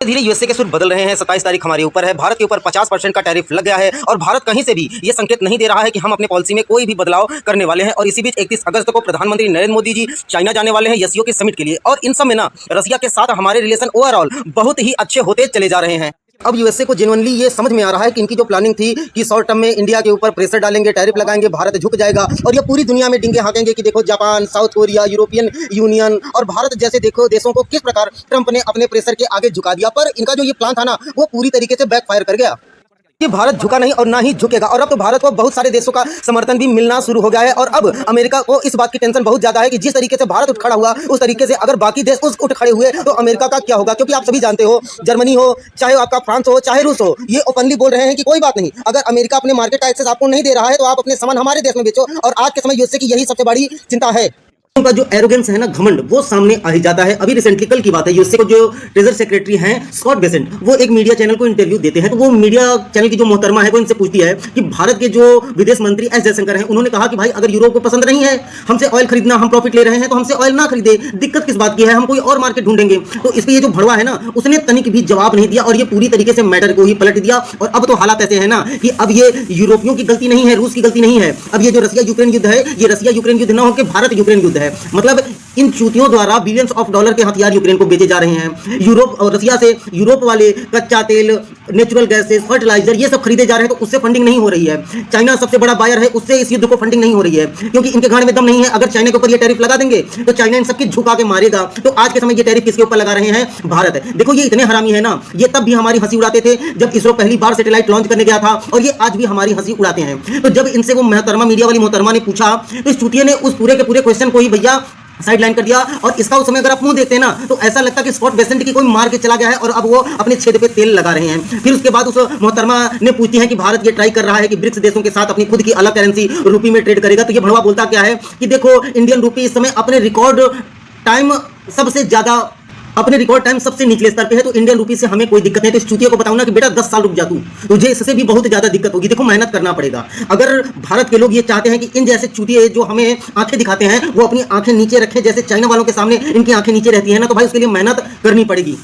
धीरे यूएसए के सुर बदल रहे हैं। 27 तारीख हमारे ऊपर है। भारत के ऊपर 50% का टैरिफ लग गया है और भारत कहीं से भी ये संकेत नहीं दे रहा है कि हम अपने पॉलिसी में कोई भी बदलाव करने वाले हैं। और इसी बीच 31 अगस्त को प्रधानमंत्री नरेंद्र मोदी जी चाइना जाने वाले हैं एससीओ के समिट के लिए। और इन सब में ना रसिया के साथ हमारे रिलेशन ओवरऑल बहुत ही अच्छे होते चले जा रहे हैं। अब यूएसए को जेन्युइनली ये समझ में आ रहा है कि इनकी जो प्लानिंग थी कि शॉर्ट टर्म में इंडिया के ऊपर प्रेशर डालेंगे, टैरिफ लगाएंगे, भारत झुक जाएगा और ये पूरी दुनिया में डिंगे हाँकेंगे कि देखो Japan, south Korea, European union और भारत जैसे देखो देशों को किस प्रकार ट्रंप ने अपने प्रेशर के आगे झुका दिया। पर इनका जो ये प्लान था ना वो पूरी तरीके से बैकफायर कर गया। ये भारत झुका नहीं और ना ही झुकेगा। और अब तो भारत को बहुत सारे देशों का समर्थन भी मिलना शुरू हो गया है। और अब अमेरिका को इस बात की टेंशन बहुत ज्यादा है कि जिस तरीके से भारत उठ खड़ा हुआ उस तरीके से अगर बाकी देश उस उठ खड़े हुए तो अमेरिका का क्या होगा। क्योंकि आप सभी जानते हो, जर्मनी हो, चाहे आपका फ्रांस हो, चाहे रूस हो, ये ओपनली बोल रहे हैं कि कोई बात नहीं, अगर अमेरिका अपने मार्केट का एक्सेस आपको नहीं दे रहा है तो आप अपने सामान हमारे देश में बेचो। और आज के समय यूएसए की यही सबसे बड़ी चिंता है। उनका जो एरोगेंस है ना, घमंड, वो सामने आ ही जाता है। अभी रिसेंटली कल की बात है, यूएसए को जो ट्रेजर सेक्रेटरी हैं स्कॉट बेसेंट, वो एक मीडिया चैनल को इंटरव्यू देते हैं। तो वो मीडिया चैनल की जो मोहतरमा है वो इनसे पूछती है कि भारत के जो विदेश मंत्री एस जयशंकर हैं उन्होंने कहा कि भाई अगर यूरोप को पसंद नहीं है हमसे ऑयल खरीदना, हम प्रॉफिट ले रहे हैं तो हमसे ऑयल ना खरीदे, दिक्कत किस बात की है, हम कोई और मार्केट ढूंढेंगे। तो इस पर ये जो भड़वा है ना उसने तनिक भी जवाब नहीं दिया और ये पूरी तरीके से मैटर को ही पलट दिया। और अब तो हालात ऐसे है ना कि अब ये यूरोपियों की गलती नहीं है, रूस की गलती नहीं है। अब ये जो रसिया यूक्रेन युद्ध है, ये रसिया यूक्रेन युद्ध ना होकर भारत यूक्रेन युद्ध है। मतलब इन चूतियों द्वारा बिलियंस ऑफ डॉलर के हथियार यूक्रेन को बेचे जा रहे हैं। यूरोप और रसिया से यूरोप वाले कच्चा तेल, नेचुरल गैसेस, फर्टिलाइजर ये सब खरीदे जा रहे हैं तो उससे फंडिंग नहीं हो रही है। चाइना सबसे बड़ा बायर है, उससे इस युद्ध को फंडिंग नहीं हो रही है क्योंकि इनके गांड में दम नहीं है। अगर चाइना के ऊपर ये टैरिफ लगा देंगे तो चाइना इन सबकी झुका के मारेगा। तो आज के समय ये टैरिफ किसके ऊपर लगा रहे हैं? भारत। देखो ये इतने हरामी है ना, ये तब भी हमारी हंसी उड़ाते थे जब इसरो पहली बार सैटेलाइट लॉन्च करने गया था और ये आज भी हमारी हंसी उड़ाते हैं। तो जब इनसे वो मोहतरमा मीडिया वाली मोहतरमा ने पूछा तो इस चूतिए ने उस पूरे के पूरे क्वेश्चन को ही भैया साइड लाइन कर दिया। और इसका उस समय अगर आप मुंह देखते हैं ना तो ऐसा लगता है कि स्कॉट बेसेंट की कोई मार के चला गया है और अब वो अपने छेद पे तेल लगा रहे हैं। फिर उसके बाद उस मोहतरमा ने पूछती है कि भारत ये ट्राई कर रहा है कि ब्रिक्स देशों के साथ अपनी खुद की अलग करेंसी रूपी में ट्रेड करेगा। तो ये भड़वा बोलता क्या है कि देखो इंडियन रूपी इस समय अपने रिकॉर्ड टाइम सबसे निचले स्तर पे है तो इंडियन रूपी से हमें कोई दिक्कत नहीं। तो इस चूतिया को बताऊं ना कि बेटा 10 साल रुक जा, तुझे इससे भी बहुत ज्यादा दिक्कत होगी। देखो मेहनत करना पड़ेगा। अगर भारत के लोग ये चाहते हैं कि इन जैसे चूतिए जो हमें आंखें दिखाते हैं वो अपनी आंखें नीचे रखें, जैसे चाइना वालों के सामने इनकी आंखें नीचे रहती है ना, तो भाई उसके लिए मेहनत करनी पड़ेगी।